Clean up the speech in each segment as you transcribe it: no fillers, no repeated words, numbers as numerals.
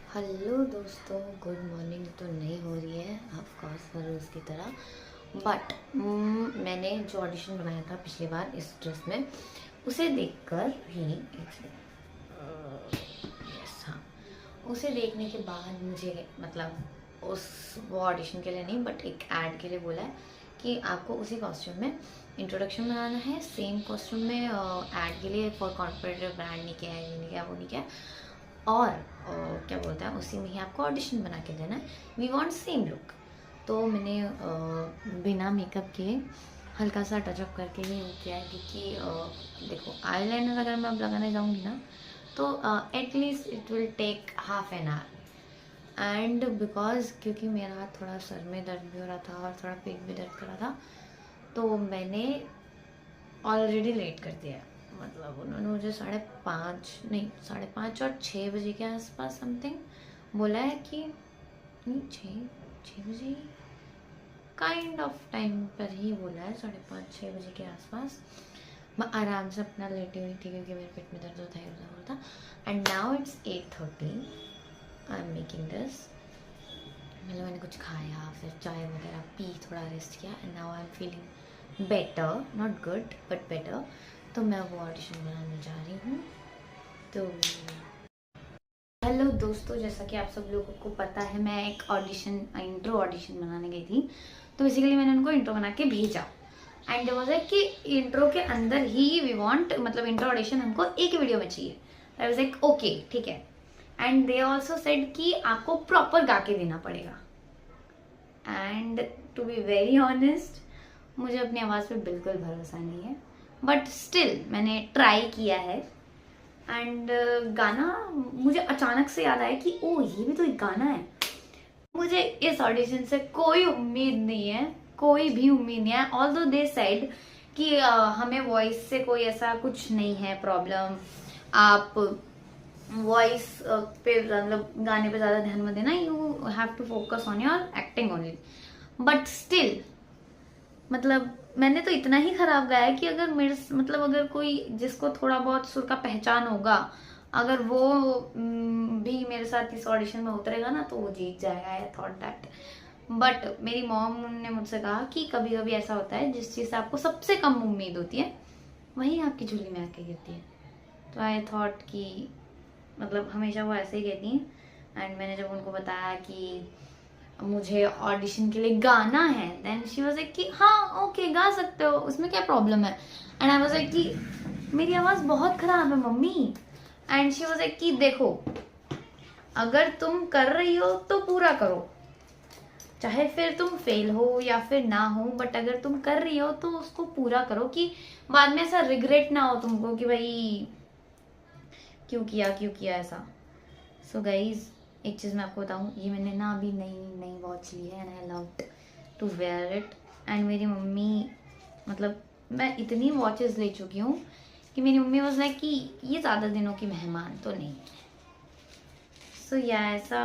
Hello दोस्तों, good morning तो नहीं हो रही है ऑफ कोर्स हर रोज़ की तरह, बट मैंने जो ऑडिशन बनाया था पिछली बार इस ड्रेस में, उसे देखकर ही यस हाँ, उसे देखने के बाद मुझे मतलब वो ऑडिशन के लिए नहीं बट एक ऐड के लिए बोला है कि आपको उसी कॉस्ट्यूम में इंट्रोडक्शन बनाना है, सेम कॉस्ट्यूम में ऐड के लिए फॉर कॉर्पोरेट ब्रांड नहीं किया है, ये नहीं किया, वो नहीं किया, और क्या बोलता है उसी में ही आपको ऑडिशन बना के देना है। We want same look. तो मैंने बिना मेकअप के हल्का सा टचअप करके ही वो किया है, क्योंकि देखो आईलाइनर अगर मैं अब लगाने जाऊँगी ना तो at least it will take half an hour, and because क्योंकि मेरा थोड़ा सर में दर्द भी हो रहा था और थोड़ा पेट भी दर्द कर रहा था, तो मैंने ऑलरेडी लेट कर दिया है। मतलब उन्होंने मुझे 5:30 और 6 बजे के आसपास समथिंग बोला है कि नहीं, 6 बजे काइंड ऑफ टाइम पर ही बोला है, 5:30-6 बजे के आसपास। मैं आराम से अपना लेटी हुई थी क्योंकि मेरे पेट में दर्द होता है। And now it's 8:30, I am making this. मतलब मैंने कुछ खाया, फिर चाय वगैरह पी, थोड़ा रेस्ट किया, and now I am feeling better, not good but better. तो मैं वो ऑडिशन बनाने जा रही हूँ। तो हेलो दोस्तों, जैसा कि आप सब लोगों को पता है, मैं एक इंट्रो ऑडिशन बनाने गई थी। तो बेसिकली मैंने उनको इंट्रो बना के भेजा, एंड वाज लाइक कि इंट्रो के अंदर ही वी वांट, मतलब इंट्रो ऑडिशन हमको एक वीडियो में चाहिए। आई वाज लाइक ओके ठीक है, एंड दे ऑल्सो सेड कि आपको प्रॉपर गा के देना पड़ेगा। And to be very honest, मुझे अपनी आवाज़ पे बिल्कुल भरोसा नहीं है, बट स्टिल मैंने ट्राई किया है। एंड गाना मुझे अचानक से याद आया कि ओ ये भी तो एक गाना है। मुझे इस ऑडिशन से कोई उम्मीद नहीं है, कोई भी उम्मीद नहीं है। ऑल्दो दे सेड कि हमें वॉइस से कोई ऐसा कुछ नहीं है प्रॉब्लम, आप वॉइस पे मतलब गाने पे ज़्यादा ध्यान मत देना, you have to focus on your acting only. But still मतलब मैंने तो इतना ही खराब गाया है कि अगर अगर कोई जिसको थोड़ा बहुत सुर का पहचान होगा, अगर वो भी मेरे साथ इस ऑडिशन में उतरेगा ना तो वो जीत जाएगा। आई थॉट दैट, बट मेरी मॉम ने मुझसे कहा कि कभी कभी ऐसा होता है जिस चीज़ से आपको सबसे कम उम्मीद होती है वही आपकी झोली में आके गिरती है। तो आई थॉट कि मतलब हमेशा वो ऐसे ही कहती हैं। एंड मैंने जब उनको बताया कि मुझे ऑडिशन के लिए गाना है, देन शी वाज लाइक कि हाँ ओके गा सकते हो, उसमें क्या प्रॉब्लम है। एंड आई वाज लाइक कि मेरी आवाज़ बहुत खराब है mummy. And she was like कि देखो, अगर तुम कर रही हो तो पूरा करो, चाहे फिर तुम फेल हो या फिर ना हो, बट अगर तुम कर रही हो तो उसको पूरा करो, कि बाद में ऐसा रिग्रेट ना हो तुमको कि भाई क्यों किया ऐसा। सो गाइज, एक चीज़ मैं आपको बताऊँ, ये मैंने ना अभी नई वॉच ली है, and I love to wear it. And मेरी मम्मी, मतलब मैं इतनी वॉचेस ले चुकी हूँ कि मेरी मम्मी वाज लाइक कि ये ज़्यादा दिनों की मेहमान तो नहीं है। सो या ऐसा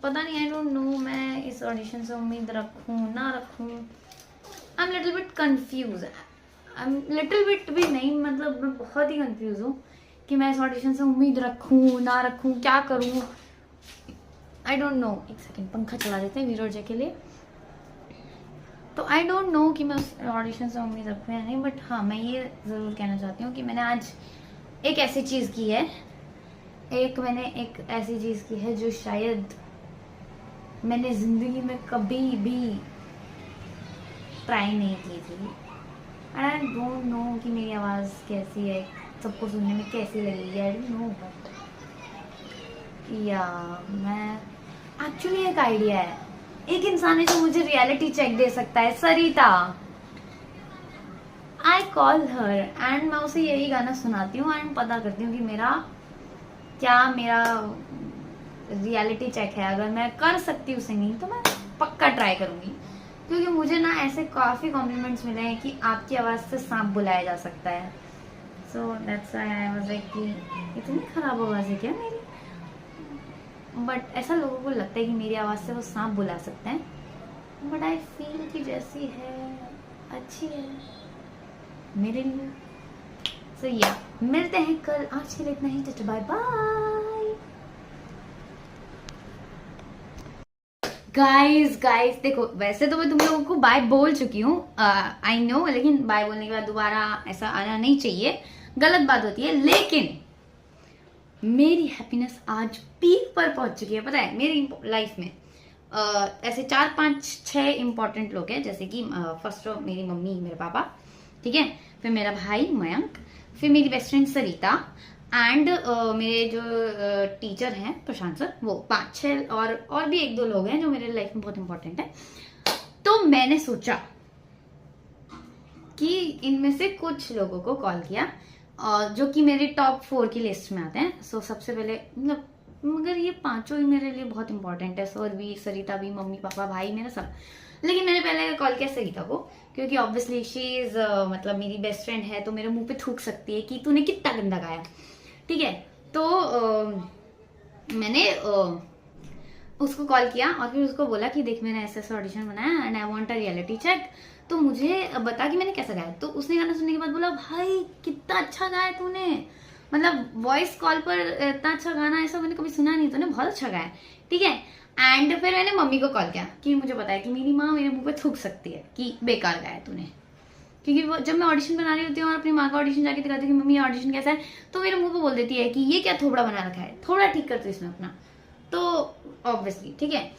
पता नहीं, आई डोंट नो मैं इस ऑडिशन से उम्मीद रखूँ ना रखूँ। I am little bit confuse, I am little bit भी नहीं, मतलब मैं बहुत ही कन्फ्यूज हूँ कि मैं इस ऑडिशन से उम्मीद रखूँ ना रखूँ, क्या करूँ। I don't know. एक सेकंड, पंखा चला देते हैं वीरोजा के लिए। तो आई डोंट नो कि मैं उस ऑडिशन से उम्मीद रखूँ या नहीं, बट हाँ मैं ये ज़रूर कहना चाहती हूँ कि मैंने आज एक ऐसी चीज़ की है, मैंने एक ऐसी चीज़ की है जो शायद मैंने ज़िंदगी में कभी भी ट्राई नहीं की थी। एंड आई डोंट नो कि मेरी आवाज़ कैसी है, सबको सुनने में कैसी लगेगी, आई डोंट नो। बट या मैं एक्चुअली एक आइडिया है, एक इंसान है जो मुझे रियलिटी चेक दे सकता है, सरिता। आई कॉल हर एंड मैं उसे यही गाना सुनाती हूँ एंड पता करती हूँ कि मेरा रियलिटी चेक है। अगर मैं कर सकती हूँ सिंगिंग तो मैं पक्का ट्राई करूंगी, क्योंकि मुझे ना ऐसे काफ़ी कॉम्प्लीमेंट्स मिले हैं कि आपकी आवाज़ से सांप बुलाया जा सकता है। So that's why I was like कि इतनी खराब आवाज़ है क्या मेरी, बट ऐसा लोगों को लगता है कि मेरी आवाज़ से वो सांप बुला सकते हैं, बट आई फील कि जैसी है अच्छी है मेरे लिए। सो या मिलते हैं कल, आज के लिए इतना ही, बाय बाय। गाइस देखो, वैसे तो मैं तुम लोगों को बाय बोल चुकी हूँ, आई नो, लेकिन बाय बोलने के बाद दोबारा ऐसा आना नहीं चाहिए, गलत बात होती है। लेकिन मेरी हैप्पीनेस आज पीक पर पहुंच चुकी है, पता है। मेरी लाइफ में ऐसे 4 5 6 इंपॉर्टेंट लोग हैं, जैसे कि फर्स्ट मेरी मम्मी मेरे पापा, ठीक है, फिर मेरा भाई मयंक, फिर मेरी बेस्ट फ्रेंड सरिता, एंड मेरे जो टीचर हैं प्रशांत सर, वो 5 6 और भी 1 2 लोग हैं जो मेरे लाइफ में बहुत इंपॉर्टेंट है। तो मैंने सोचा कि इनमें से कुछ लोगों को कॉल किया, जो कि मेरी टॉप 4 की लिस्ट में आते हैं। सो सबसे पहले मतलब, मगर ये 5 ही मेरे लिए बहुत इंपॉर्टेंट है, सर भी, सरिता भी, मम्मी पापा भाई मेरा सब। लेकिन मैंने पहले कॉल किया सरिता को, क्योंकि ऑब्वियसली शी इज मतलब मेरी बेस्ट फ्रेंड है, तो मेरे मुंह पे थूक सकती है कि तूने कितना गंदा गाया, ठीक है। तो मैंने उसको कॉल किया और फिर उसको बोला कि देख, मैंने ऐसा ऑडिशन बनाया and I want a reality check, तो मुझे बता कि मैंने कैसा गाया। तो उसने गाना सुनने के बाद बोला, भाई कितना अच्छा गाया तूने, मतलब वॉइस कॉल पर इतना अच्छा गाना ऐसा मैंने कभी सुना नहीं, तूने बहुत अच्छा गाया, ठीक है। एंड फिर मैंने मम्मी को कॉल किया कि मुझे पता है कि मेरी माँ मेरे मुंह पे थूक सकती है कि बेकार गाया तूने, क्योंकि वो जब मैं ऑडिशन बना रही होती हूँ और अपनी माँ का ऑडिशन जाके दिखाती हूँ कि मम्मी ऑडिशन कैसा है, तो मेरे मुंह पे बोल देती है कि ये क्या थोबड़ा बना रखा है, थोड़ा ठीक कर तू इसमें अपना। तो ऑब्वियसली ठीक है।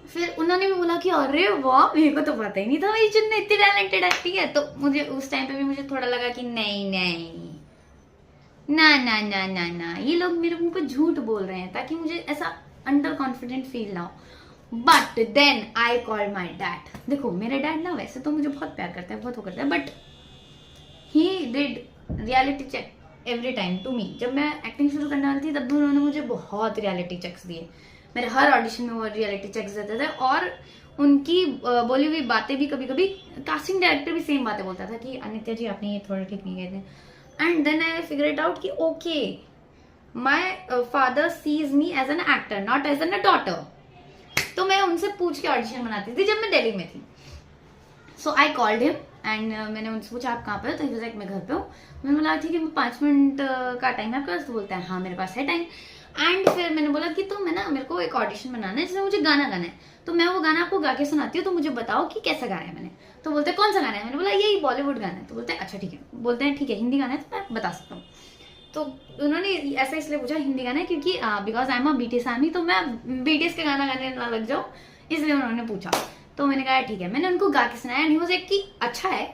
फिर उन्होंने भी बोला कि अरे वाह, मेरे को तो पता ही नहीं था मेरी चुन्नी इतनी टैलेंटेड है, ठीक है। तो मुझे उस टाइम पे भी मुझे थोड़ा लगा कि नहीं नहीं, ना ना ना ना ना, ये लोग मेरे मुंह पे झूठ बोल रहे हैं ताकि मुझे ऐसा अंडर कॉन्फिडेंट फील ना हो। But then I call my dad. देखो मेरे डैड ना वैसे तो मुझे बहुत प्यार करता है, बहुत वो करता है, but he did reality check every time to me. जब मैं एक्टिंग शुरू करने वाली थी तब भी उन्होंने मुझे बहुत रियलिटी चेक्स दिए, मेरे हर ऑडिशन में वो रियलिटी चेक्स देते थे। और उनकी बोली हुई बातें भी कभी कभी कास्टिंग डायरेक्टर भी सेम बातें बोलता था कि अनित्या जी आपने ये थोड़ा ठीक नहीं कहते। And then I figure it out कि okay, my father sees me as an actor, not as an a daughter. तो मैं उनसे पूछ के ऑडिशन बनाती थी जब मैं दिल्ली में थी। सो आई कॉल्ड हिम एंड मैंने उनसे पूछा आप कहाँ पे हो, तो ही वाज लाइक मैं घर पे हूँ। मैंने बोला ठीक है, 5 मिनट का टाइम है आपके पास, तो बोलता है हाँ मेरे पास है टाइम। एंड फिर मैंने बोला कि तो मैं ना, मेरे को एक ऑडिशन बनाना है जिसमें मुझे गाना गाना है, तो मैं वो गाना आपको गा के सुनाती हूँ, तो मुझे बताओ कि कैसा गाया है मैंने। तो बोलते कौन सा गाना है, मैंने बोला यही बॉलीवुड गाना है। तो बोलते हैं अच्छा ठीक है, बोलते हैं ठीक है हिंदी गाना है तो मैं बता सकता हूँ। तो उन्होंने ऐसा इसलिए पूछा हिंदी गाना है क्योंकि because I am a BTS army, तो मैं बीटीएस के गाना गाने ना लग जाऊँ, इसलिए उन्होंने पूछा। तो मैंने कहा ठीक है, मैंने उनको गा के सुनाया एंड ही वाज लाइक कि अच्छा है,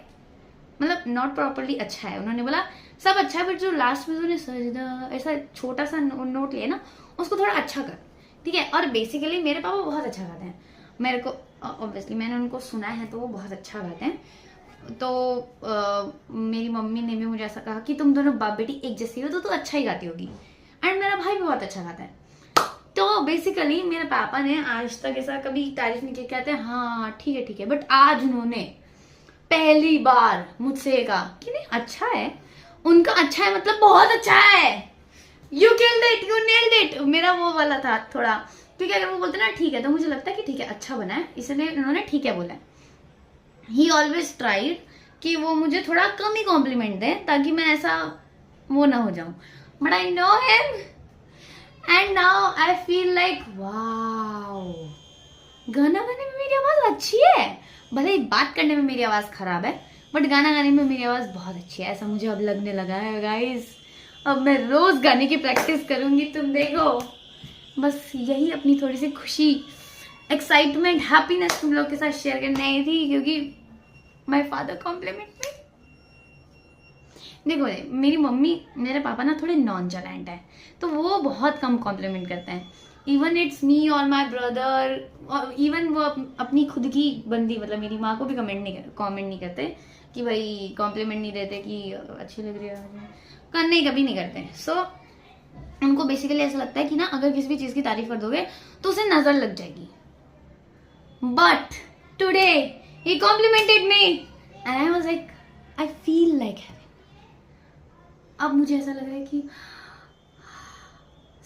मतलब नॉट प्रॉपरली अच्छा है। उन्होंने बोला सब अच्छा है, बट जो लास्ट में उन्होंने सजदा ऐसा छोटा सा नोट लिया ना, उसको थोड़ा अच्छा कर, ठीक है। और बेसिकली मेरे पापा बहुत अच्छा गाते हैं, मेरे को ऑब्वियसली मैंने उनको सुना है तो वो बहुत अच्छा गाते हैं। तो मेरी मम्मी ने भी मुझे ऐसा कहा कि तुम दोनों बाप बेटी एक जैसी हो तो अच्छा ही गाती होगी। एंड मेरा भाई भी बहुत अच्छा गाता है। तो बेसिकली मेरे पापा ने आज तक ऐसा कभी तारीफ नहीं की, कहते हैं हाँ ठीक है, बट आज उन्होंने पहली बार मुझसे कहा कि नहीं अच्छा है। उनका अच्छा है मतलब बहुत अच्छा है, you killed it, you nailed it, मेरा वो वाला था थोड़ा, क्योंकि अगर वो बोलते ना ठीक है तो मुझे लगता है कि ठीक है अच्छा बना है, इसलिए उन्होंने ठीक है बोला है। ही ऑलवेज ट्राइड कि वो मुझे थोड़ा कम ही कॉम्प्लीमेंट दे ताकि मैं ऐसा वो ना हो जाऊं, but I know him and now I feel like wow, गाना गाने में मेरी आवाज अच्छी है, भले ही बात करने में मेरी आवाज खराब है, बट गाना गाने में मेरी आवाज बहुत अच्छी है, ऐसा मुझे अब लगने लगा है गाइस। अब मैं रोज गाने की प्रैक्टिस करूंगी, तुम देखो। बस यही अपनी थोड़ी सी खुशी, एक्साइटमेंट, हैप्पीनेस तुम लोग के साथ शेयर करनी आई थी, क्योंकि माई फादर कॉम्प्लीमेंट में। देखो मेरी मम्मी मेरे पापा ना थोड़े नॉन चैलेंट है, तो वो बहुत कम कॉम्प्लीमेंट करते हैं। इवन इट्स मी और माई ब्रदर, और इवन वो अपनी खुद की बंदी मतलब मेरी माँ को भी कमेंट नहीं करते कि भाई कॉम्प्लीमेंट नहीं देते कि अच्छी लग रही है, करने कभी नहीं करते। सो उनको बेसिकली ऐसा लगता है कि ना अगर किसी भी चीज की तारीफ कर दोगे तो उसे नजर लग जाएगी। But today he complimented me and I was like I feel like heaven. अब मुझे ऐसा लग रहा है कि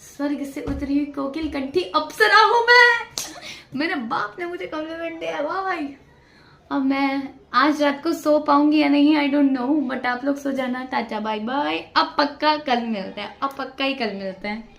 स्वर्ग से उतरी हुई कोकिल कंठी अप्सरा हूं मैं। मेरे बाप ने मुझे कॉम्प्लीमेंट दिया, वाह भाई। अब मैं आज रात को सो पाऊंगी या नहीं आई डोंट नो, बट आप लोग सो जाना, टाटा बाय बाय। अब पक्का कल मिलते हैं, अब पक्का ही कल मिलते हैं।